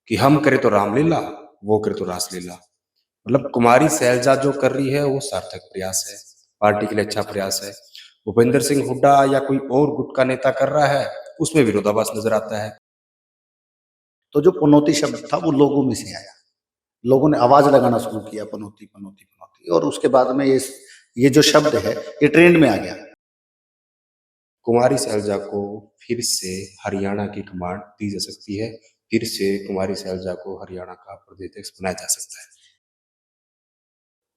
कि हम करें तो रामलीला, वो करे तो रासलीला। मतलब कुमारी सैलजा जो कर रही है वो सार्थक प्रयास है, पार्टी के लिए अच्छा प्रयास है। भूपेंद्र सिंह हुड्डा या कोई और गुट का नेता कर रहा है, उसमें विरोधाभास नजर आता है। तो जो पनौती शब्द था वो लोगों में से आया। लोगों ने आवाज लगाना शुरू किया, पनौती पनौती पनौती, और उसके बाद में ये जो शब्द है ये ट्रेंड में आ गया। कुमारी सैलजा को फिर से हरियाणा की कमांड दी जा सकती है, फिर से कुमारी सैलजा को हरियाणा का प्रदेशाध्यक्ष बनाया जा सकता है।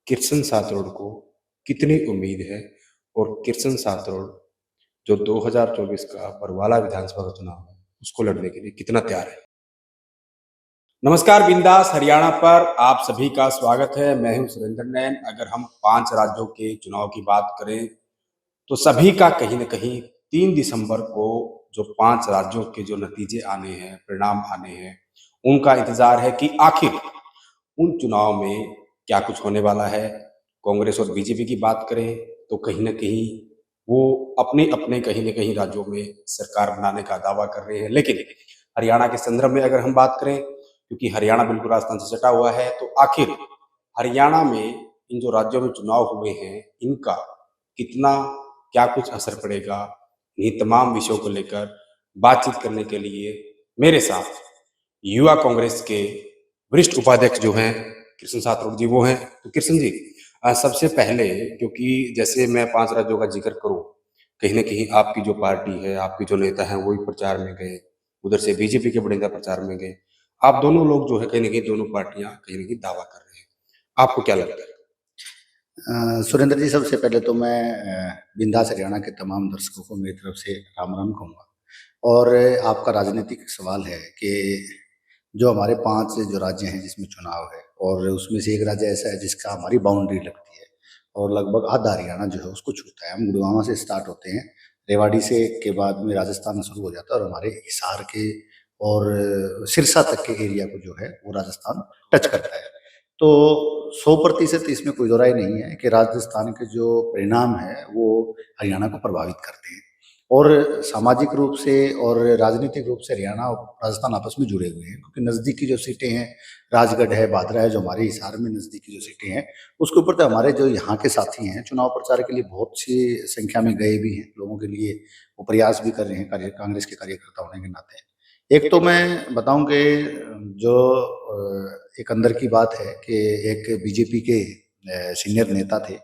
किशन साथरोड को कितनी उम्मीद है और किशन साथरोड जो 2024 का बरवाला विधानसभा का चुनाव है उसको लड़ने के लिए कितना तैयार है? नमस्कार, बिंदास हरियाणा पर आप सभी का स्वागत है। मैं हूं सुरेंद्र नैन। अगर हम 5 राज्यों के चुनाव की बात करें तो सभी का कहीं न कहीं 3 दिसंबर को जो 5 राज्यों के जो नतीजे आने हैं, परिणाम आने हैं, उनका इंतजार है कि आखिर उन चुनाव में क्या कुछ होने वाला है। कांग्रेस और बीजेपी की बात करें तो कहीं न कहीं वो अपने-अपने कहीं न कहीं राज्यों में सरकार बनाने का दावा कर रहे हैं। लेकिन हरियाणा के संदर्भ में अगर हम बात करें, क्योंकि हरियाणा बिल्कुल राजस्थान से सटा हुआ है, तो आखिर हरियाणा में इन जो राज्यों में चुनाव हुए हैं, इनका कितना क्या कुछ असर पड़ेगा, इन्हीं तमाम विषयों को लेकर बातचीत करने के लिए मेरे साथ युवा कांग्रेस के वरिष्ठ उपाध्यक्ष जो हैं कृष्ण साथरोड जी वो हैं। तो कृष्ण जी, सबसे पहले, क्योंकि जैसे मैं 5 राज्यों का जिक्र करूं, कहीं न कहीं आपकी जो पार्टी है, आपके जो नेता हैं वो भी प्रचार में गए, उधर से बीजेपी के बड़े नेता प्रचार में गए। आप दोनों लोग जो है कहीं न कहीं दोनों पार्टियां कहीं न कहीं दावा कर रहे हैं। आपको क्या लगता है? सुरेंद्र जी, सबसे पहले तो मैं बिंदास हरियाणा के तमाम दर्शकों को मेरी तरफ से राम राम कहूँगा। और आपका राजनीतिक सवाल है कि जो हमारे 5 जो राज्य हैं जिसमें चुनाव है, और उसमें से एक राज्य ऐसा है जिसका हमारी बाउंड्री लगती है और लगभग आधा हरियाणा जो है उसको छूता है। हम गुड़गांव से स्टार्ट होते हैं, रेवाड़ी से के बाद में राजस्थान शुरू हो जाता है, और हमारे हिसार के और सिरसा तक के एरिया को जो है वो राजस्थान टच करता है। तो 100% इसमें कोई दो राय नहीं है कि राजस्थान के जो परिणाम है वो हरियाणा को प्रभावित करते हैं, और सामाजिक रूप से और राजनीतिक रूप से हरियाणा और राजस्थान आपस में जुड़े हुए हैं, क्योंकि नज़दीकी जो सीटें हैं, राजगढ़ है, भादरा है, जो हमारे हिसार में नज़दीकी जो सीटें हैं, उसके ऊपर तो हमारे जो यहाँ के साथी हैं चुनाव प्रचार के लिए बहुत सी संख्या में गए भी हैं। लोगों के लिए वो प्रयास भी कर रहे हैं, कांग्रेस के कार्यकर्ता होने के नाते। एक तो मैं बताऊं कि जो एक अंदर की बात है कि एक बीजेपी के सीनियर नेता थे,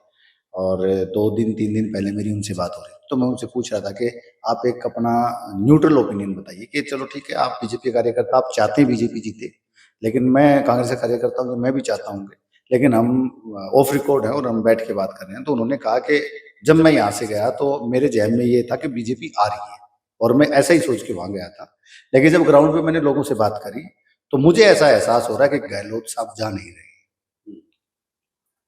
और 2 दिन 3 दिन पहले मेरी उनसे बात हो रही थी। तो मैं उनसे पूछ रहा था कि आप एक अपना न्यूट्रल ओपिनियन बताइए कि चलो ठीक है, आप बीजेपी कार्यकर्ता, आप चाहते हैं बीजेपी जीते, लेकिन मैं कांग्रेस का कार्यकर्ता हूँ, मैं भी चाहता हूँ, लेकिन हम ऑफ रिकॉर्ड है और हम बैठ के बात कर रहे हैं। तो उन्होंने कहा कि जब मैं यहाँ से गया तो मेरे जहन में ये था कि बीजेपी आ रही है, और मैं ऐसा ही सोच के वहां गया था। लेकिन जब ग्राउंड पे मैंने लोगों से बात करी तो मुझे ऐसा एहसास हो रहा है कि गहलोत साहब जा नहीं रहे।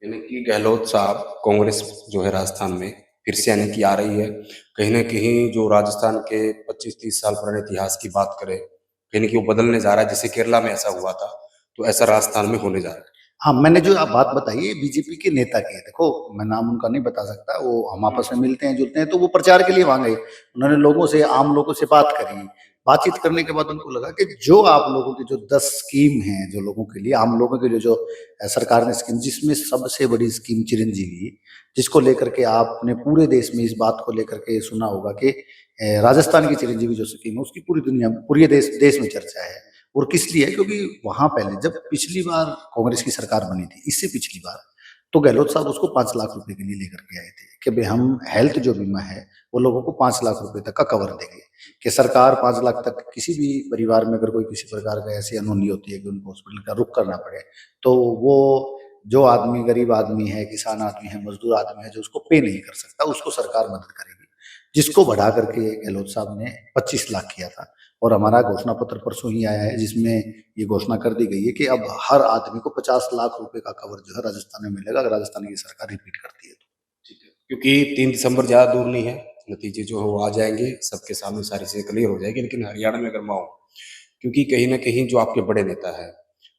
यानी कि गहलोत साहब, कांग्रेस जो है राजस्थान में फिर से यानी कि आ रही है। कहीं न कहीं जो राजस्थान के 25-30 साल पुराने इतिहास की बात करें, कहीं न कहीं वो बदलने जा रहा है। जैसे केरला में ऐसा हुआ था, तो ऐसा राजस्थान में होने जा रहा है। हाँ, मैंने जो आप बात बताई है बीजेपी के नेता की है। देखो, मैं नाम उनका नहीं बता सकता, वो हम आपस में मिलते हैं, जुलते हैं, तो वो प्रचार के लिए वहाँ गए। उन्होंने लोगों से, आम लोगों से बात करी। बातचीत करने के बाद उनको लगा कि जो आप लोगों की जो 10 स्कीम हैं, जो लोगों के लिए, आम लोगों के लिए जो सरकार ने स्कीम, जिसमें सबसे बड़ी स्कीम चिरंजीवी, जिसको लेकर के आपने पूरे देश में इस बात को लेकर के सुना होगा कि राजस्थान की चिरंजीवी जो स्कीम है, उसकी पूरी दुनिया में, पूरे देश में चर्चा है। और किस लिए? क्योंकि वहां पहले जब पिछली बार कांग्रेस की सरकार बनी थी, इससे पिछली बार, तो गहलोत साहब उसको 5 लाख रुपए के लिए लेकर के आए थे कि भाई हम हेल्थ जो बीमा है वो लोगों को 5 लाख रुपए तक का कवर देंगे, कि सरकार 5 लाख तक, किसी भी परिवार में अगर कोई किसी प्रकार का ऐसी अनहोनी होती है कि उनको हॉस्पिटल का रुख करना पड़े, तो वो जो आदमी, गरीब आदमी है, किसान आदमी है, मजदूर आदमी है, जो उसको पे नहीं कर सकता, उसको सरकार मदद करेगी, जिसको बढ़ा करके गहलोत साहब ने 25 लाख किया था। और हमारा घोषणा पत्र परसों ही आया है, जिसमें ये घोषणा कर दी गई है कि अब हर आदमी को 50 लाख रुपए का कवर जो है राजस्थान में मिलेगा, अगर राजस्थान की सरकार रिपीट करती है तो। ठीक है। क्योंकि 3 दिसंबर ज़्यादा दूर नहीं है, नतीजे जो है वो आ जाएँगे, सबके सामने सारी चीज़ें क्लियर हो जाएगी। लेकिन हरियाणा में अगर मैं आऊँ, क्योंकि कहीं न कहीं जो आपके बड़े नेता हैं,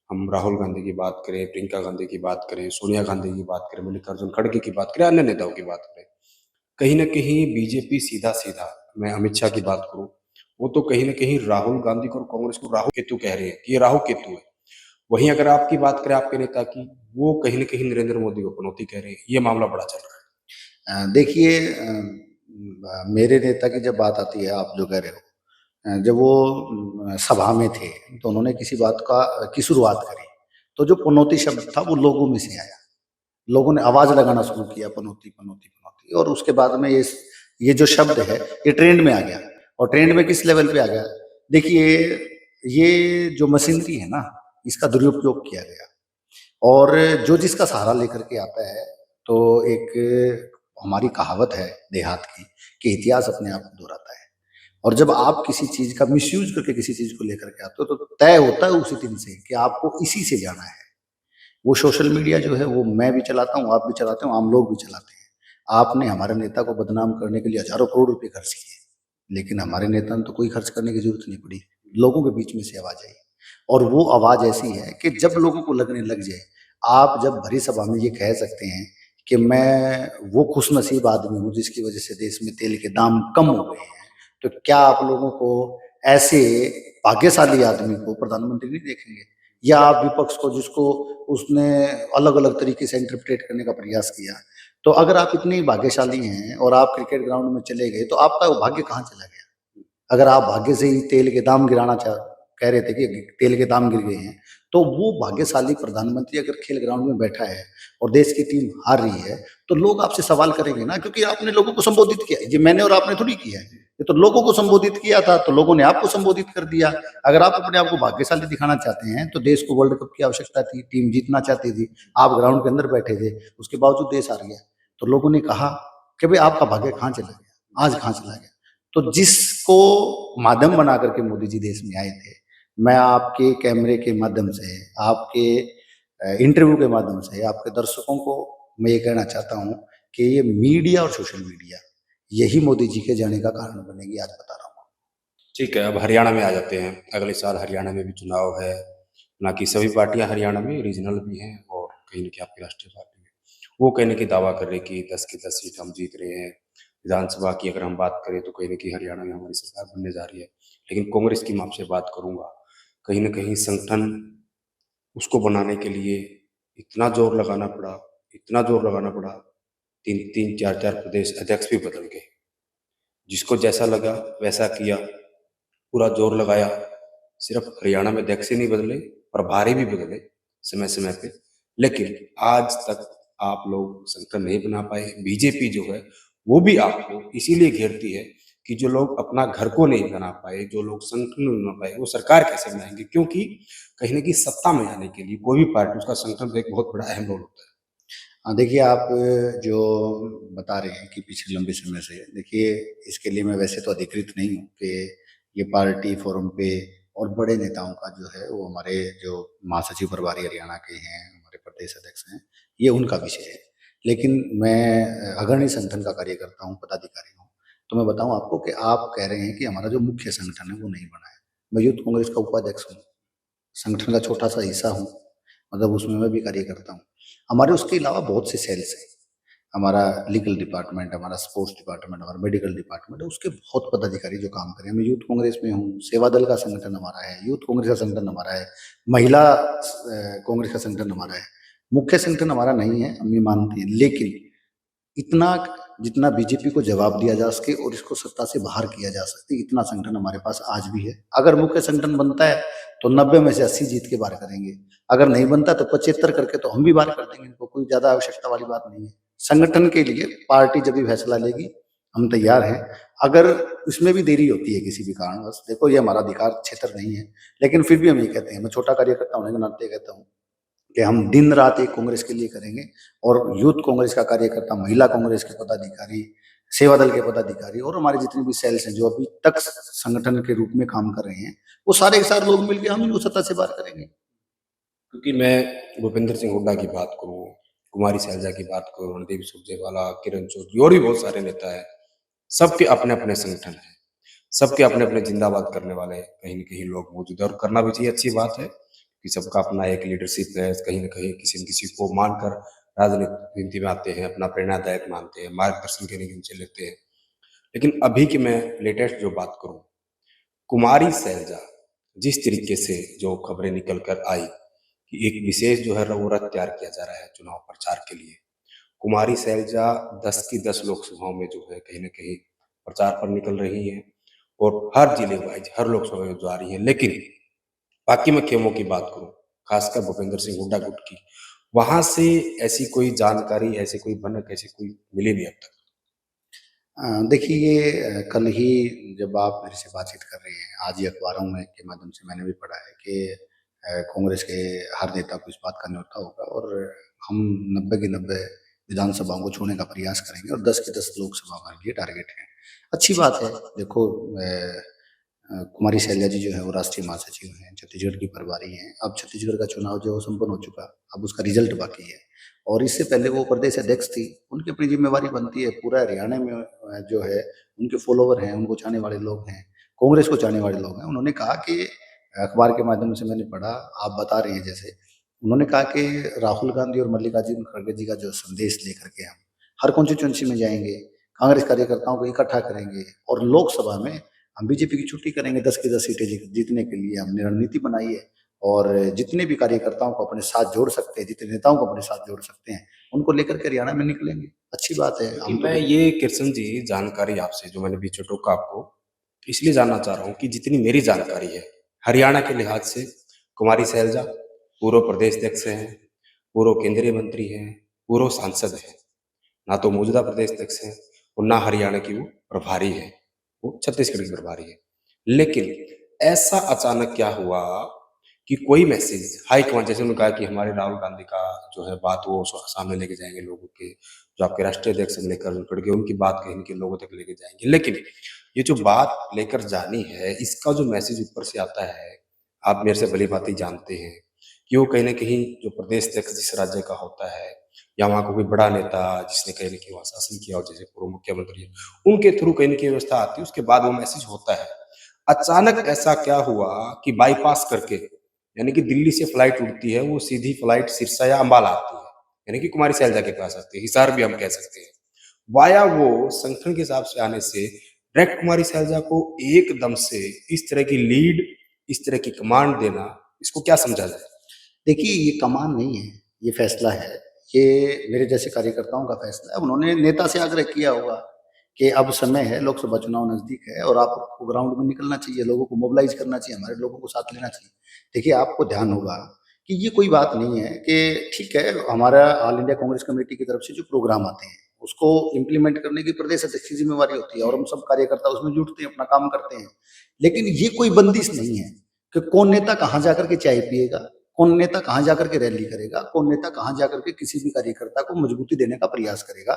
हम राहुल गांधी की बात करें, प्रियंका गांधी की बात करें, सोनिया गांधी की बात करें, मल्लिकार्जुन खड़गे की बात करें, अन्य नेताओं की बात करें, कहीं न कहीं बीजेपी सीधा-सीधा, मैं अमित शाह की बात करूँ, वो तो कहीं न कहीं राहुल गांधी को और कांग्रेस को राहु केतु कह रहे हैं कि ये राहु केतु है। वहीं अगर आपकी बात करें आपके नेता की, वो कहीं न कहीं नरेंद्र मोदी को पनौती कह रहे हैं। ये मामला बड़ा चल रहा है। देखिए मेरे नेता की जब बात आती है, आप जो कह रहे हो, जब वो सभा में थे तो उन्होंने किसी बात की शुरुआत करी, तो जो पनौती शब्द था वो लोगों में से आया। लोगों ने आवाज लगाना शुरू किया, पनौती पनौती पनौती, और उसके बाद में ये जो शब्द है ये ट्रेंड में आ गया। और ट्रेंड में किस लेवल पे आ गया? देखिए, ये जो मशीनरी है ना, इसका दुरुपयोग किया गया। और जो जिसका सहारा लेकर के आता है, तो एक हमारी कहावत है देहात की कि इतिहास अपने आप को दोहराता है। और जब आप किसी चीज का मिसयूज करके किसी चीज को लेकर के आते हो, तो तय होता है उसी दिन से कि आपको इसी से जाना है। वो सोशल मीडिया जो है वो मैं भी चलाता हूँ, आप भी चलाते हो, आम लोग भी चलाते हैं। आपने हमारे नेता को बदनाम करने के लिए हजारों करोड़ रुपए खर्च किए, लेकिन हमारे नेता ने तो कोई खर्च करने की जरूरत नहीं पड़ी। लोगों के बीच में से आवाज आई, और वो आवाज ऐसी है कि जब लोगों को लगने लग जाए, आप जब भरी सभा में ये कह सकते हैं कि मैं वो खुशनसीब आदमी हूँ जिसकी वजह से देश में तेल के दाम कम हो गए हैं, तो क्या आप लोगों को ऐसे भाग्यशाली आदमी को प्रधानमंत्री नहीं देखेंगे? या आप विपक्ष को, जिसको उसने अलग अलग तरीके से इंटरप्रेट करने का प्रयास किया, तो अगर आप इतने भाग्यशाली हैं और आप क्रिकेट ग्राउंड में चले गए, तो आपका वो भाग्य कहाँ चला गया? अगर आप भाग्य से ही तेल के दाम गिराना कह रहे थे कि तेल के दाम गिर गए हैं, तो वो भाग्यशाली प्रधानमंत्री अगर खेल ग्राउंड में बैठा है और देश की टीम हार रही है, तो लोग आपसे सवाल करेंगे ना, क्योंकि आपने लोगों को संबोधित किया। ये मैंने और आपने थोड़ी किया है, ये तो लोगों को संबोधित किया था, तो लोगों ने आपको संबोधित कर दिया। अगर आप अपने आप को भाग्यशाली दिखाना चाहते हैं, तो देश को वर्ल्ड कप की आवश्यकता थी, टीम जीतना चाहती थी, आप ग्राउंड के अंदर बैठे थे, उसके बावजूद देश हार गया। तो लोगों ने कहा कि भाई आपका भाग्य कहाँ चला गया, आज कहाँ चला गया? तो जिसको माध्यम बना करके मोदी जी देश में आए थे, मैं आपके कैमरे के माध्यम से, आपके इंटरव्यू के माध्यम से आपके दर्शकों को मैं ये कहना चाहता हूँ कि ये मीडिया और सोशल मीडिया यही मोदी जी के जाने का कारण बनेगी, आज बता रहा हूँ। ठीक है, अब हरियाणा में आ जाते हैं। अगले साल हरियाणा में भी चुनाव है। ना कि सभी पार्टियां हरियाणा में रीजनल भी हैं और कहीं न कहीं आपकी राष्ट्रीय पार्टी है। वो कहने की दावा कर रहे हैं कि 10 की 10 सीट हम जीत रहे हैं। विधानसभा की अगर हम बात करें तो कहीं न कहीं हरियाणा में हमारी सरकार बनने जा रही है। लेकिन कांग्रेस की मैं आपसे बात करूँगा, कहीं न कहीं संगठन उसको बनाने के लिए इतना ज़ोर लगाना पड़ा, इतना ज़ोर लगाना पड़ा, 3-3, 4-4 प्रदेश अध्यक्ष भी बदल गए। जिसको जैसा लगा वैसा किया, पूरा ज़ोर लगाया। सिर्फ हरियाणा में अध्यक्ष ही नहीं बदले, प्रभारी भी बदले समय-समय पे। लेकिन आज तक आप लोग संगठन नहीं बना पाए। बीजेपी जो है, वो भी आपको इसीलिए घेरती है कि जो लोग अपना घर को नहीं बना पाए, जो लोग संगठन नहीं बना पाए, वो सरकार कैसे बनाएँगे? क्योंकि कहीं न कहीं सत्ता में आने के लिए कोई भी पार्टी, उसका संगठन का एक बहुत बड़ा अहम रोल होता है। हाँ, देखिए, आप जो बता रहे हैं कि पिछले लंबे समय से, देखिए, इसके लिए मैं वैसे तो अधिकृत नहीं हूँ कि ये पार्टी फोरम पे और बड़े नेताओं का जो है वो, हमारे जो महासचिव प्रभारी हरियाणा के हैं, हमारे प्रदेश अध्यक्ष हैं, ये उनका विषय है। लेकिन मैं अग्रणी संगठन का कार्य करता हूँ, पदाधिकारी हूँ। तो मैं बताऊँ आपको कि आप कह रहे हैं कि हमारा जो मुख्य संगठन है वो नहीं बना है। मैं यूथ कांग्रेस का उपाध्यक्ष हूँ, संगठन का छोटा सा हिस्सा हूँ, मतलब उसमें मैं भी कार्य करता हूँ। हमारे उसके अलावा बहुत से सेल्स हैं। हमारा लीगल डिपार्टमेंट, हमारा स्पोर्ट्स डिपार्टमेंट, हमारा मेडिकल डिपार्टमेंट है, उसके बहुत पदाधिकारी जो काम करें। मैं यूथ कांग्रेस में हूँ, सेवा दल का संगठन हमारा है, यूथ कांग्रेस का संगठन हमारा है, महिला कांग्रेस का संगठन हमारा है। मुख्य संगठन हमारा नहीं है, हम ये मानते हैं, लेकिन इतना जितना बीजेपी को जवाब दिया जा सके और इसको सत्ता से बाहर किया जा सके, इतना संगठन हमारे पास आज भी है। अगर मुख्य संगठन बनता है तो 90 में से 80 जीत के बाहर करेंगे, अगर नहीं बनता तो 75 करके तो हम भी बाहर कर देंगे। इनको कोई ज्यादा आवश्यकता वाली बात नहीं है। संगठन के लिए पार्टी जब भी फैसला लेगी, हम तैयार हैं। अगर इसमें भी देरी होती है किसी भी कारणवश, देखो ये हमारा अधिकार क्षेत्र नहीं है, लेकिन फिर भी हम ये कहते हैं, मैं छोटा कार्यकर्ता होने के नाते कहता हूँ कि हम दिन रात एक कांग्रेस के लिए करेंगे। और यूथ कांग्रेस का कार्यकर्ता, महिला कांग्रेस के पदाधिकारी, सेवा दल के पदाधिकारी और हमारे जितने भी सेल्स हैं जो अभी तक संगठन के रूप में काम कर रहे हैं, वो सारे के सारे लोग मिलकर हम इनको सत्ता से बाहर करेंगे। क्योंकि मैं भूपेंद्र सिंह हुड्डा की बात करूँ, कुमारी शैलजा की बात करूँ, रणदीप सुरजेवाला, किरण चौधरी और भी बहुत सारे नेता हैं। सबके अपने-अपने संगठन हैं। सबके अपने-अपने जिंदाबाद करने वाले कहीं न कहीं लोग मौजूद हैं और करना भी चाहिए, अच्छी बात है कि सबका अपना एक लीडरशिप है। कहीं न कहीं किसी न किसी को मानकर राजनीति में आते हैं, अपना प्रेरणादायक मानते हैं, मार्गदर्शन के लिए उनसे लेते हैं। लेकिन अभी की मैं लेटेस्ट जो बात करूँ, कुमारी सैलजा जिस तरीके से जो खबरें निकल कर आई कि एक विशेष जो है वो रथ तैयार किया जा रहा है चुनाव प्रचार के लिए। कुमारी सैलजा 10 की 10 लोकसभाओं में जो है कहीं न कहीं प्रचार पर निकल रही हैं और हर जिले वाइज़ हर लोकसभा में जा रही हैं। लेकिन बाकी मैं खेमों की बात करूँ, खासकर भूपेंद्र सिंह हुड्डा गुट की, वहाँ से ऐसी कोई जानकारी, ऐसी कोई भनक, ऐसी कोई मिली नहीं अब तक। देखिए ये कल ही जब आप मेरे से बातचीत कर रहे हैं, आज ही अखबारों में के माध्यम से मैंने भी पढ़ा है कि कांग्रेस के हर नेता को इस बात का न्योता होगा और हम 90 की 90 विधानसभाओं को छूने का प्रयास करेंगे और 10 की 10 लोकसभा हमारे लिए टारगेट है। अच्छी बात है, देखो कुमारी शैलजा जी जो है वो राष्ट्रीय महासचिव हैं, छत्तीसगढ़ की प्रभारी हैं। अब छत्तीसगढ़ का चुनाव जो संपन्न हो चुका, अब उसका रिजल्ट बाकी है और इससे पहले वो प्रदेश अध्यक्ष थी, उनकी अपनी जिम्मेवारी बनती है। पूरा हरियाणा में जो है उनके फॉलोवर हैं, उनको चाहने वाले लोग हैं, कांग्रेस को चाहने वाले लोग हैं। उन्होंने कहा कि अखबार के माध्यम से मैंने पढ़ा, आप बता रहे हैं जैसे, उन्होंने कहा कि राहुल गांधी और मल्लिकार्जुन खड़गे जी का जो संदेश लेकर के हम हर कॉन्स्टिट्यूंसी में जाएंगे, कांग्रेस कार्यकर्ताओं को इकट्ठा करेंगे और लोकसभा में हम बीजेपी की छुट्टी करेंगे। 10 की 10 सीटें जीतने के लिए हमने रणनीति बनाई है और जितने भी कार्यकर्ताओं को अपने साथ जोड़ सकते हैं, जितने नेताओं को अपने साथ जोड़ सकते हैं, उनको लेकर के हरियाणा में निकलेंगे। अच्छी बात है। कि मैं ये कृष्ण जी जानकारी आपसे जो मैंने बीच में टोका आपको, इसलिए जानना चाह रहा हूँ कि जितनी मेरी जानकारी है, हरियाणा के लिहाज से कुमारी सैलजा पूर्व प्रदेश अध्यक्ष हैं, पूर्व केंद्रीय मंत्री हैं, पूर्व सांसद हैं। ना तो मौजूदा प्रदेश अध्यक्ष हैं और ना हरियाणा की वो प्रभारी है, वो छत्तीसगढ़ की प्रभारी है। लेकिन ऐसा अचानक क्या हुआ कि कोई मैसेज हाईकमान, जैसे उन्होंने कहा कि हमारे राहुल गांधी का जो है बात वो सामने लेके जाएंगे लोगों के, जो आपके राष्ट्रीय अध्यक्ष से लेकर करके उनकी बात कहीं के लोगों तक लेके जाएंगे। लेकिन ये जो बात लेकर जानी है, इसका जो मैसेज ऊपर से आता है, आप मेरे से भली भांति जानते हैं कि वो कहीं न कहीं जो प्रदेश अध्यक्ष जिस राज्य का होता है या वहाँ का कोई बड़ा नेता जिसने कहीं न कहीं वहाँ शासन किया हो, जैसे पूर्व मुख्यमंत्री हैं, उनके थ्रू कहीं न कहीं व्यवस्था आती है, उसके बाद वो मैसेज होता है। अचानक ऐसा क्या हुआ कि बाईपास करके, यानी कि दिल्ली से फ्लाइट उड़ती है, वो सीधी फ्लाइट सिरसा या अंबाला आती है, यानी कि कुमारी सैलजा के पास आती है, हिसार भी हम कह सकते हैं। वाया वो संगठन के हिसाब से आने से डायरेक्ट कुमारी सैलजा को एकदम से इस तरह की लीड, इस तरह की कमांड देना, इसको क्या समझा जाए? देखिए ये कमान नहीं है, ये फैसला है। ये मेरे जैसे कार्यकर्ताओं का फैसला है। उन्होंने नेता से आग्रह किया होगा कि अब समय है, लोकसभा चुनाव नज़दीक है और आपको ग्राउंड में निकलना चाहिए, लोगों को मोबिलाइज़ करना चाहिए, हमारे लोगों को साथ लेना चाहिए। देखिए आपको ध्यान होगा कि ये कोई बात नहीं है कि ठीक है, हमारा ऑल इंडिया कांग्रेस कमेटी की तरफ से जो प्रोग्राम आते हैं, उसको इम्प्लीमेंट करने की प्रदेश अध्यक्ष की ज़िम्मेवारी होती है और हम सब कार्यकर्ता उसमें जुटते हैं, अपना काम करते हैं। लेकिन ये कोई बंदिश नहीं है कि कौन नेता कहाँ जाकर के चाय पिएगा, कौन नेता कहाँ जाकर के रैली करेगा, कौन नेता कहाँ जाकर के किसी भी कार्यकर्ता को मजबूती देने का प्रयास करेगा।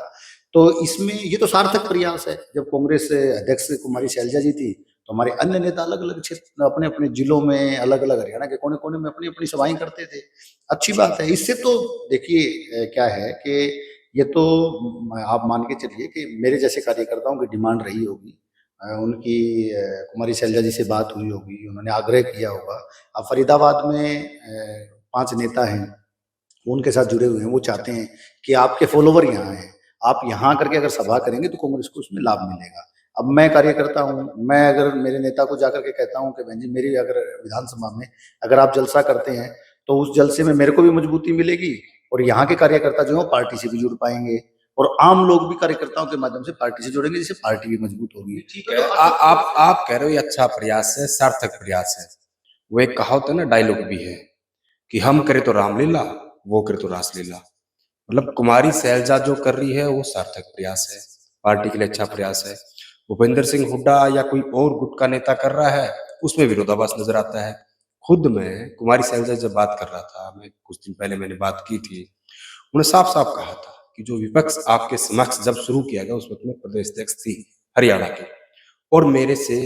तो इसमें ये तो सार्थक प्रयास है। जब कांग्रेस अध्यक्ष कुमारी शैलजा जी थी, तो हमारे अन्य नेता अलग-अलग क्षेत्र अपने-अपने जिलों में, अलग-अलग हरियाणा के कोने-कोने में अपनी-अपनी सभाएँ करते थे। अच्छी बात है। इससे तो देखिए क्या है कि ये तो आप मान के चलिए कि मेरे जैसे कार्यकर्ताओं की डिमांड रही होगी। उनकी कुमारी शैलजा जी से बात हुई होगी, उन्होंने आग्रह किया होगा। अब फरीदाबाद में 5 नेता हैं, वो उनके साथ जुड़े हुए हैं, वो चाहते हैं कि आपके फॉलोवर यहाँ हैं, आप यहाँ करके अगर सभा करेंगे तो कांग्रेस को उसमें लाभ मिलेगा। अब मैं कार्यकर्ता हूँ, मैं अगर मेरे नेता को जाकर के कहता हूँ कि बहन जी मेरी अगर विधानसभा में अगर आप जलसा करते हैं, तो उस जलसे में मेरे को भी मजबूती मिलेगी और यहाँ के कार्यकर्ता जो हैं पार्टी से भी जुड़ पाएँगे और आम लोग भी कार्यकर्ताओं के माध्यम से पार्टी से जुड़ेंगे, जिससे पार्टी भी मजबूत होगी। ठीक है, आप कह रहे हो ये अच्छा प्रयास है, सार्थक प्रयास है। वो एक कहावत है ना, डायलॉग भी है कि हम करें तो रामलीला, वो करे तो रासलीला। मतलब कुमारी सैलजा जो कर रही है वो सार्थक प्रयास है, पार्टी के लिए अच्छा प्रयास है। भूपेंद्र सिंह हुड्डा या कोई और गुट का नेता कर रहा है, उसमें विरोधाभास नजर आता है। खुद मैं कुमारी सैलजा जब बात कर रहा था, मैं कुछ दिन पहले मैंने बात की थी, उन्होंने साफ-साफ कहा था कि जो विपक्ष आपके समक्ष जब शुरू किया गया, उस वक़्त मैं प्रदेश अध्यक्ष थी हरियाणा की, और मेरे से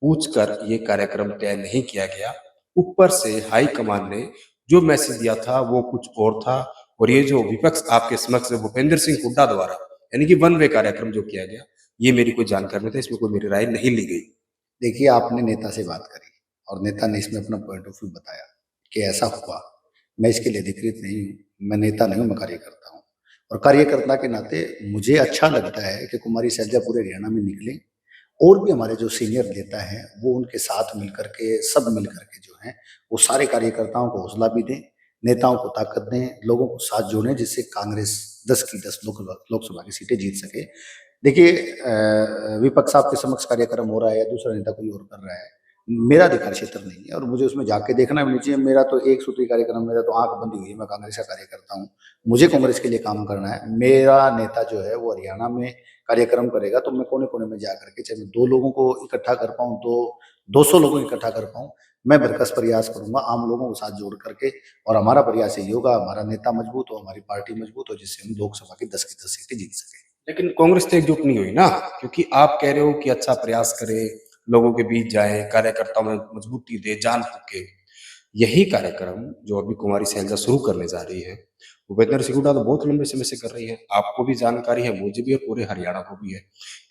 पूछकर ये कार्यक्रम तय नहीं किया गया। ऊपर से हाई कमान ने जो मैसेज दिया था वो कुछ और था, और ये जो विपक्ष आपके समक्ष भूपेंद्र सिंह हुड्डा द्वारा यानी कि वन वे कार्यक्रम जो किया गया, ये मेरी कोई जानकारी नहीं था, इसमें कोई मेरी राय नहीं ली गई। देखिए आपने नेता से बात करी और नेता ने इसमें अपना पॉइंट ऑफ व्यू बताया कि ऐसा हुआ। मैं इसके लिए अधिकृत नहीं हूँ, मैं नेता नहीं हूँ, मैं कार्यकर्ता हूँ और कार्यकर्ता के नाते मुझे अच्छा लगता है कि कुमारी शैलजा पूरे हरियाणा में निकलें और भी हमारे जो सीनियर नेता हैं वो उनके साथ मिलकर के सब मिलकर के जो हैं वो सारे कार्यकर्ताओं को हौसला भी दें, नेताओं को ताकत दें, लोगों को साथ जोड़ें जिससे कांग्रेस 10 की 10 लोकसभा की सीटें जीत सके। देखिए विपक्ष आपके समक्ष कार्यक्रम हो रहा है या दूसरा नेता कोई और कर रहा है, मेरा अधिकार क्षेत्र नहीं है और मुझे उसमें जाके देखना भी नहीं चाहिए। मेरा तो एक सूत्री कार्यक्रम, मेरा तो आँख बंधी हुई है, मैं कांग्रेस का कार्यकर्ता हूँ। मुझे कांग्रेस के लिए काम करना है। मेरा नेता जो है वो हरियाणा में कार्यक्रम करेगा तो मैं कोने-कोने में जा कर के चाहे मैं 2 लोगों को इकट्ठा कर पाऊँ, 200 लोगों को इकट्ठा कर पाऊँ, मैं भरसक प्रयास करूँगा आम लोगों को साथ जोड़ करके और हमारा प्रयास यही होगा, हमारा नेता मजबूत हो, हमारी पार्टी मजबूत हो जिससे हम लोकसभा की 10 की 10 सीटें जीत सकें। लेकिन कांग्रेस तो एकजुट नहीं हुई ना, क्योंकि आप कह रहे हो कि अच्छा प्रयास करे, लोगों के बीच जाए, कार्यकर्ताओं में मजबूती दे, जान फूके। यही कार्यक्रम जो अभी कुमारी शैलजा शुरू करने जा रही है, भूपेंद्र सिंह हुड्डा तो बहुत लंबे समय से कर रही है। आपको भी जानकारी है, मुझे भी और पूरे हरियाणा को भी है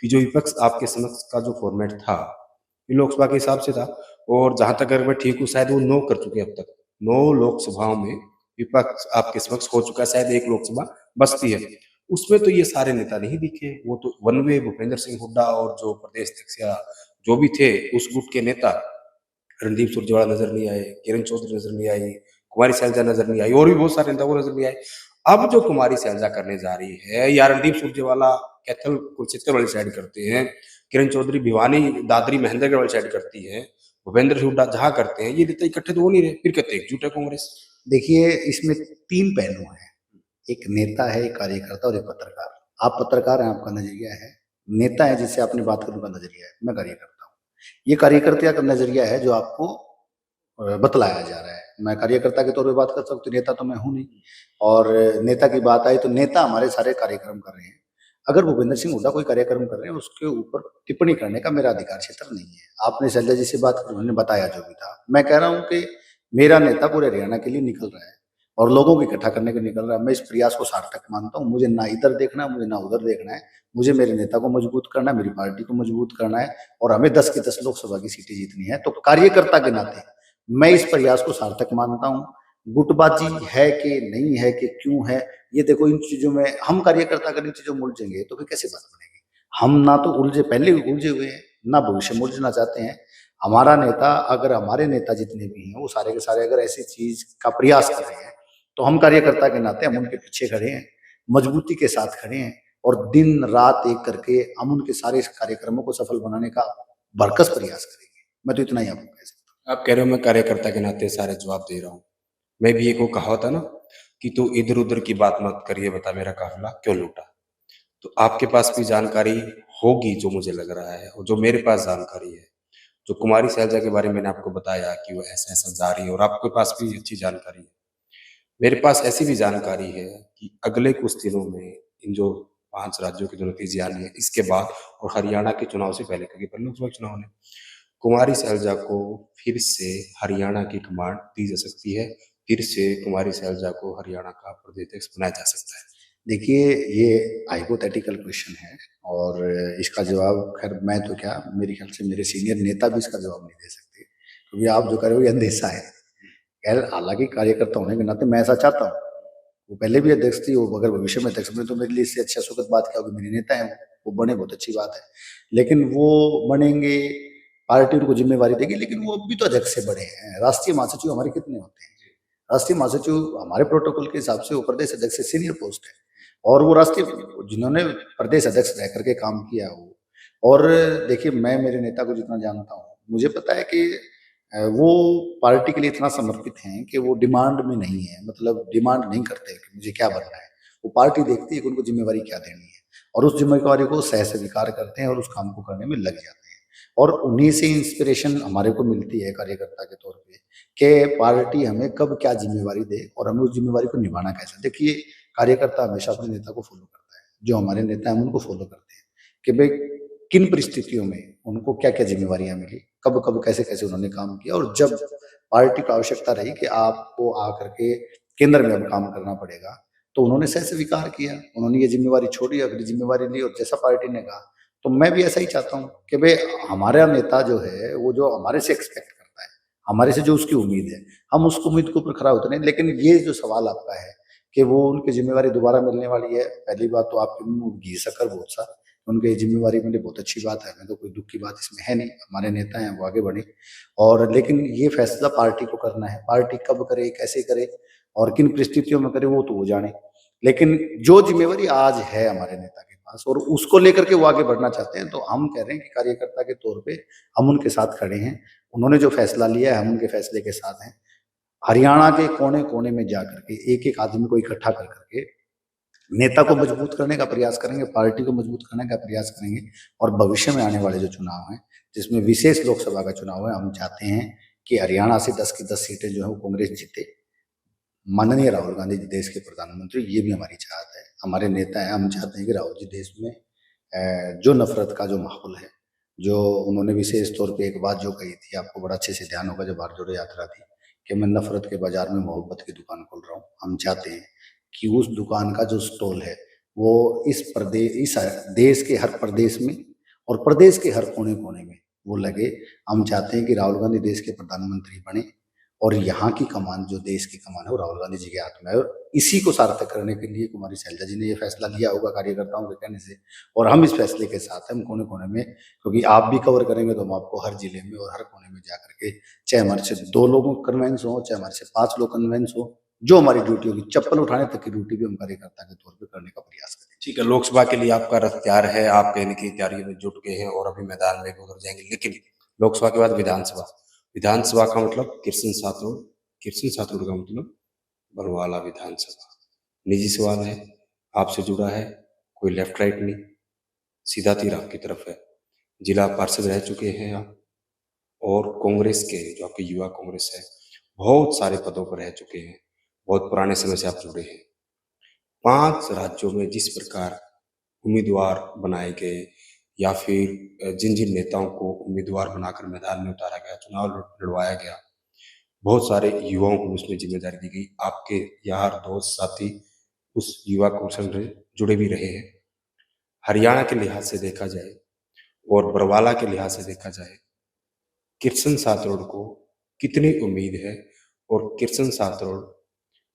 कि जो विपक्ष आपके समक्ष का जो फॉर्मेट था, ये लोकसभा के हिसाब से था और जहां तक अगर मैं ठीक हूँ शायद वो 9 कर चुके हैं अब तक। 9 लोकसभाओं में विपक्ष आपके समक्ष हो चुका है, शायद एक लोकसभा बचती है। उसमें तो ये सारे नेता नहीं दिखे, वो तो वन वे भूपेंद्र सिंह हुड्डा और जो प्रदेश अध्यक्ष या जो भी थे उस गुट के नेता रणदीप सुरजेवाला नजर नहीं आए, किरण चौधरी नजर नहीं आई, कुमारी शैलजा नजर नहीं आई और भी बहुत सारे नेता वो नजर नहीं आए। अब जो कुमारी शैलजा करने जा रही है या रणदीप सुरजेवाला कैथल कुरुक्षेत्र वाली साइड करते हैं, किरण चौधरी भिवानी दादरी महेंद्रगढ़ वाली साइड करती है, भूपेंद्र हुड्डा जहां करते हैं, ये नेता इकट्ठे तो हो नहीं रहे, फिर कहते हैं एकजुट है कांग्रेस। देखिए इसमें 3 पहलू हैं, एक नेता है, एक कार्यकर्ता और एक पत्रकार। आप पत्रकार हैं, आपका नज़रिया है, नेता है जिससे आपने बात करने का नज़रिया है, मैं कार्यकर्ता हूँ। ये कार्यकर्ता का नज़रिया है जो आपको बतलाया जा रहा है। मैं कार्यकर्ता के तौर पे बात कर सकता हूँ, नेता तो मैं हूँ नहीं और नेता की बात आई तो नेता हमारे सारे कार्यक्रम कर रहे हैं। अगर भूपेंद्र सिंह हुड्डा कोई कार्यक्रम कर रहे हैं, उसके ऊपर टिप्पणी करने का मेरा अधिकार क्षेत्र नहीं है। आपने शैलजा जी से बात की, उन्होंने बताया जो भी था। मैं कह रहा हूँ कि मेरा नेता पूरे हरियाणा के लिए निकल रहा है और लोगों को इकट्ठा करने के लिए निकल रहा है। मैं इस प्रयास को सार्थक मानता हूँ। मुझे ना इधर देखना है, मुझे ना उधर देखना है। मुझे मेरे नेता को मजबूत करना है, मेरी पार्टी को मजबूत करना है और हमें 10 की 10 लोकसभा की सीटें जीतनी है। तो कार्यकर्ता के नाते मैं इस प्रयास को सार्थक मानता हूँ। गुटबाजी है कि नहीं है कि क्यों है, ये देखो इन चीज़ों में हम कार्यकर्ता अगर इन चीज़ों में उलझेंगे तो फिर कैसे बात बनेगी। हम ना तो उलझे, पहले भी उलझे हुए हैं, ना भविष्य में उलझना चाहते हैं। हमारा नेता, अगर हमारे नेता जितने भी हैं वो सारे के सारे अगर ऐसी चीज़ का प्रयास कर रहे हैं तो हम कार्यकर्ता के नाते हम उनके पीछे खड़े हैं, मजबूती के साथ खड़े हैं और दिन रात एक करके हम उनके सारे कार्यक्रमों को सफल बनाने का भरसक प्रयास करेंगे। मैं तो इतना ही आपको कह सकता हूँ। आप कह रहे हो मैं कार्यकर्ता के नाते सारे जवाब दे रहा हूँ। मैं भी एक वो कहावत है ना कि तू इधर उधर की बात मत करिए, बता मेरा काफिला क्यों लूटा। तो आपके पास भी जानकारी होगी जो मुझे लग रहा है और जो मेरे पास जानकारी है, जो कुमारी शैलजा के बारे में मैंने आपको बताया कि वो ऐसा ऐसा जा रही है और आपके पास भी अच्छी जानकारी है। मेरे पास ऐसी भी जानकारी है कि अगले कुछ दिनों में इन जो 5 राज्यों के जो नतीजे आने हैं इसके बाद और हरियाणा के चुनाव से पहले, क्योंकि पहले लोकसभा चुनाव होने, कुमारी शैलजा को फिर से हरियाणा की कमान दी जा सकती है। फिर से कुमारी शैलजा को हरियाणा का प्रदेश अध्यक्ष बनाया जा सकता है। देखिए ये हाइपोथेटिकल क्वेश्चन है और इसका जवाब खैर मैं तो क्या, मेरे ख्याल से मेरे सीनियर नेता भी इसका जवाब नहीं दे सकते क्योंकि आप जो कर रहे हो ये अंदेशा है। खैर हालांकि कार्यकर्ता होने के नाते मैं ऐसा चाहता हूँ। वो पहले भी अध्यक्ष थी, वो अगर भविष्य में अध्यक्ष बने तो मेरे लिए इससे अच्छा सुखद बात क्या होगी। मेरे नेता हैं, वो बने बहुत अच्छी बात है, लेकिन वो बनेंगे, पार्टी उनको जिम्मेवारी देगी, लेकिन वो अब भी तो अध्यक्ष से बड़े हैं। राष्ट्रीय महासचिव हमारे कितने होते हैं? राष्ट्रीय महासचिव हमारे प्रोटोकॉल के हिसाब से वो प्रदेश अध्यक्ष से सीनियर पोस्ट है और वो राष्ट्रीय जिन्होंने प्रदेश अध्यक्ष रह करके काम किया हो। और देखिए मैं मेरे नेता को जितना जानता हूँ, मुझे पता है कि वो पार्टी के लिए इतना समर्पित हैं कि वो डिमांड में नहीं है, मतलब डिमांड नहीं करते कि मुझे क्या बनना है। वो पार्टी देखती है कि उनको जिम्मेवारी क्या देनी है और उस जिम्मेवारी को सह स्वीकार करते हैं और उस काम को करने में लग जाते हैं और उन्हीं से इंस्पिरेशन हमारे को मिलती है कार्यकर्ता के तौर पे कि पार्टी हमें कब क्या जिम्मेवारी दे और हमें उस जिम्मेवारी को निभाना कैसे। देखिए कार्यकर्ता हमेशा अपने नेता को फॉलो करता है, जो हमारे नेता हैं हम उनको फॉलो करते हैं कि भाई किन परिस्थितियों में उनको क्या क्या जिम्मेवारियां मिली, कब कब कैसे कैसे उन्होंने काम किया और जब पार्टी को आवश्यकता रही कि आपको आकर के केंद्र में अब काम करना पड़ेगा तो उन्होंने सह स्वीकार किया, उन्होंने ये जिम्मेवारी छोड़ी, अगली जिम्मेवारी ली और जैसा पार्टी ने कहा। तो मैं भी ऐसा ही चाहता हूँ कि भाई हमारा नेता जो है वो जो हमारे से एक्सपेक्ट करता है, हमारे से जो उसकी उम्मीद है, हम उस उम्मीद के ऊपर खरा उतरे। लेकिन ये जो सवाल आपका है कि वो उनकी जिम्मेवारी दोबारा मिलने वाली है, पहली बात तो आपके मुंह घी शक्कर बहुत सा, उनकी जिम्मेवारी मेरी बहुत अच्छी बात है, मैं तो कोई दुख की बात इसमें है नहीं, हमारे नेता हैं वो आगे बढ़े। और लेकिन ये फैसला पार्टी को करना है, पार्टी कब करे, कैसे करे और किन परिस्थितियों में करे वो तो वो जाने। लेकिन जो जिम्मेवारी आज है हमारे नेता के पास और उसको लेकर के वो आगे बढ़ना चाहते हैं, तो हम कह रहे हैं कि कार्यकर्ता के तौर पे हम उनके साथ खड़े हैं। उन्होंने जो फैसला लिया है हम उनके फैसले के साथ हैं। हरियाणा के कोने-कोने में जा कर के एक-एक आदमी को इकट्ठा कर कर के नेता को मजबूत करने का प्रयास करेंगे, पार्टी को मजबूत करने का प्रयास करेंगे और भविष्य में आने वाले जो चुनाव हैं, जिसमें विशेष लोकसभा का चुनाव है, हम चाहते हैं कि हरियाणा से 10 की 10 सीटें जो है वो कांग्रेस जीते। माननीय राहुल गांधी जी देश के प्रधानमंत्री, ये भी हमारी चाहत है। हमारे नेता हैं, हम चाहते हैं कि राहुल जी देश में जो नफ़रत का जो माहौल है, जो उन्होंने विशेष तौर पे एक बात जो कही थी, आपको बड़ा अच्छे से ध्यान होगा जब भारत जोड़ो यात्रा थी, कि मैं नफ़रत के बाज़ार में मोहब्बत की दुकान खोल रहा हूँ। हम चाहते हैं कि उस दुकान का जो स्टॉल है, वो इस देश के हर प्रदेश में और प्रदेश के हर कोने-कोने में वो लगे। हम चाहते हैं कि राहुल गांधी देश के प्रधानमंत्री बने और यहाँ की कमान, जो देश की कमान है, वो राहुल गांधी जी के हाथ में है और इसी को सार्थक करने के लिए कुमारी शैलजा जी ने ये फैसला लिया होगा कार्यकर्ताओं के कहने से और हम इस फैसले के साथ हैं। हम कोने-कोने में, क्योंकि आप भी कवर करेंगे तो हम आपको हर जिले में और हर कोने में जा करके, चाहे हमारे से 2 लोगों को कन्वेंस हो, चाहे हमारे से 5 लोग कन्वेंस हो, जो हमारी ड्यूटी होगी, चप्पल उठाने तक की ड्यूटी भी हम कार्यकर्ता के तौर पे करने का प्रयास करेंगे। ठीक है, लोकसभा के लिए आपका रथ तैयार है, आप कहने की तैयारियों में जुट गए हैं और अभी मैदान में भी उतर जाएंगे। लेकिन लोकसभा के बाद विधानसभा, विधानसभा का मतलब कृष्ण सातोड़, कृष्ण सातोड़ का मतलब बरवाला विधानसभा। निजी सवाल है, आपसे जुड़ा है, कोई लेफ्ट राइट नहीं, सीधा तीर आपकी तरफ है। जिला पार्षद रह चुके हैं आप और कांग्रेस के, जो आपकी युवा कांग्रेस है, बहुत सारे पदों पर रह चुके हैं, बहुत पुराने समय से आप जुड़े हैं। 5 राज्यों में जिस प्रकार उम्मीदवार बनाए गए या फिर जिन-जिन नेताओं को उम्मीदवार बनाकर मैदान में उतारा गया, चुनाव लड़वाया गया, बहुत सारे युवाओं को उसमें ज़िम्मेदारी दी गई। आपके यार, दोस्त, साथी उस युवा कौशल से जुड़े भी रहे हैं। हरियाणा के लिहाज से देखा जाए और बरवाला के लिहाज से देखा जाए, कृष्ण सातोड़ को कितनी उम्मीद है और कृष्ण सातोड़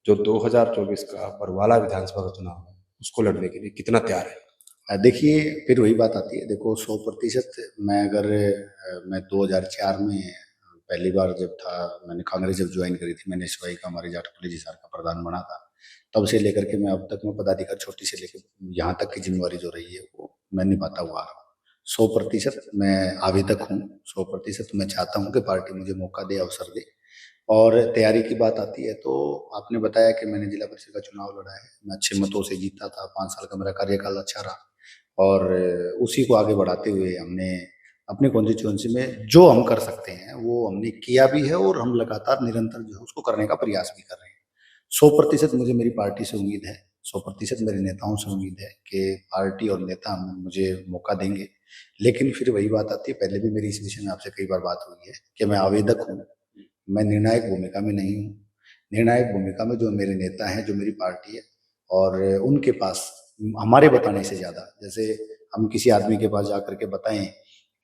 जो 2024 का बरवाला विधानसभा का चुनाव है, उसको लड़ने के लिए कितना तैयार है? देखिए, फिर वही बात आती है, देखो 100% मैं 2004 में पहली बार जब था, मैंने कांग्रेस जब ज्वाइन करी थी, मैंने एसवाई का, हमारे जाटकुली जी सर का प्रधान बना था। तब से लेकर के मैं अब तक मैं पदाधिकारी छोटी से लेकर यहाँ तक की जिम्मेवारी जो रही है वो मैं निभाता हुआ आ रहा हूँ। 100% मैं आवेदक हूँ, 100% मैं चाहता हूँ कि पार्टी मुझे मौका दे, अवसर दे। और तैयारी की बात आती है तो आपने बताया कि मैंने जिला परिषद का चुनाव लड़ा है, मैं अच्छे मतों से जीता था, 5 साल का मेरा कार्यकाल अच्छा रहा और उसी को आगे बढ़ाते हुए हमने अपनी कॉन्स्टिट्यूएंसी में जो हम कर सकते हैं वो हमने किया भी है और हम लगातार निरंतर जो है उसको करने का प्रयास भी कर रहे हैं। 100% मुझे मेरी पार्टी से उम्मीद है, 100% मेरे नेताओं से उम्मीद है कि पार्टी और नेता मुझे मौका देंगे। लेकिन फिर वही बात आती है, पहले भी मेरी इस विषय में आपसे कई बार बात हुई है कि मैं आवेदक हूँ, मैं निर्णायक भूमिका में नहीं हूँ। निर्णायक भूमिका में जो मेरे नेता हैं, जो मेरी पार्टी है और उनके पास हमारे बताने से ज़्यादा, जैसे हम किसी आदमी के पास जाकर के बताएँ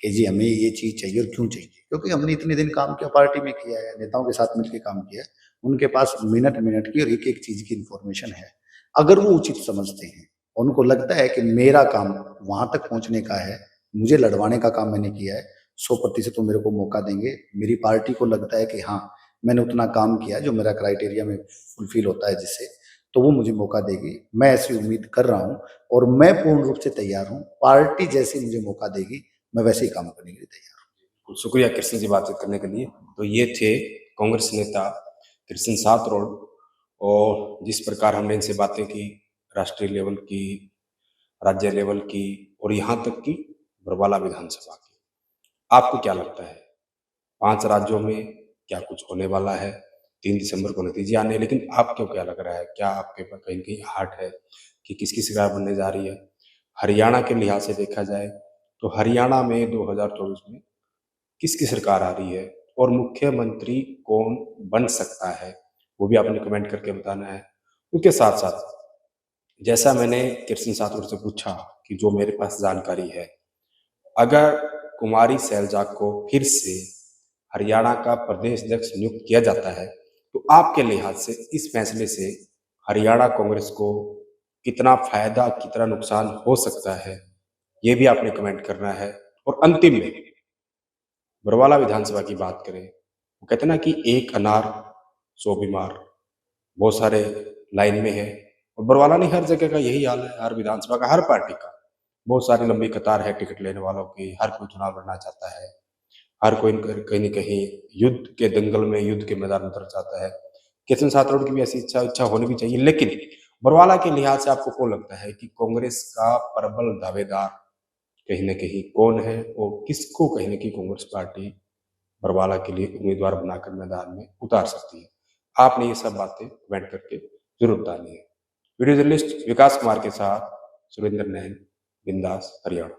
कि जी हमें ये चीज़ चाहिए और क्यों चाहिए? क्योंकि हमने इतने दिन काम किया, पार्टी में किया है, नेताओं के साथ मिलके काम किया है। उनके पास मिनट-मिनट की और एक-एक चीज़ की इन्फॉर्मेशन है। अगर वो उचित समझते हैं, उनको लगता है कि मेरा काम वहाँ तक पहुँचने का है, मुझे लड़वाने का काम मैंने किया है, 100% वो मेरे को मौका देंगे। मेरी पार्टी को लगता है कि हाँ, मैंने उतना काम किया जो मेरा क्राइटेरिया में फुलफिल होता है जिससे, तो वो मुझे मौका देगी। मैं ऐसी उम्मीद कर रहा हूँ और मैं पूर्ण रूप से तैयार हूँ। पार्टी जैसे मुझे मौका देगी, मैं वैसे ही काम करने के लिए तैयार हूँ। शुक्रिया कृष्ण जी बातचीत करने के लिए। तो ये थे कांग्रेस नेता कृष्ण सातोड़ और जिस प्रकार हमने इनसे बातें की, राष्ट्रीय लेवल की, राज्य लेवल की और यहाँ तक की बरवाला विधानसभा की। आपको क्या लगता है 5 राज्यों में क्या कुछ होने वाला है? 3 दिसंबर को नतीजे आने हैं, लेकिन आपको क्या लग रहा है? क्या आपके पास कहीं कहीं आहट है कि किसकी सरकार बनने जा रही है? हरियाणा के लिहाज से देखा जाए तो हरियाणा में 2024 में किसकी सरकार आ रही है और मुख्यमंत्री कौन बन सकता है, वो भी आपने कमेंट करके बताना है। उसके साथ साथ जैसा मैंने कृष्ण सातोड़ से पूछा कि जो मेरे पास जानकारी है, अगर कुमारी शैलजा को फिर से हरियाणा का प्रदेश अध्यक्ष नियुक्त किया जाता है, तो आपके लिहाज से इस फैसले से हरियाणा कांग्रेस को कितना फायदा, कितना नुकसान हो सकता है? ये भी आपने कमेंट करना है। और अंतिम में बरवाला विधानसभा की बात करें, वो कहते हैं ना कि एक अनार 100 बीमार, बहुत सारे लाइन में है। और बरवाला नहीं, हर जगह का यही हाल है, हर विधानसभा का, हर पार्टी का। बहुत सारी लंबी कतार है टिकट लेने वालों की, हर कोई चुनाव लड़ना चाहता है, हर कोई कहीं न कहीं युद्ध के दंगल में, युद्ध के मैदान में उतर जाता है। किशन साथरोड की भी ऐसी इच्छा होनी भी चाहिए। लेकिन बरवाला के लिहाज से आपको कौन लगता है कि कांग्रेस का प्रबल दावेदार कहीं न कहीं कौन है और किसको कहीं न कहीं कांग्रेस पार्टी बरवाला के लिए उम्मीदवार बनाकर मैदान में उतार सकती है? आपने ये सब बातें कमेंट करके ज़रूर बतानी है। वीडियो जर्नलिस्ट विकास कुमार के साथ सुरेंद्र नैन, बिंदास, हरियाणा।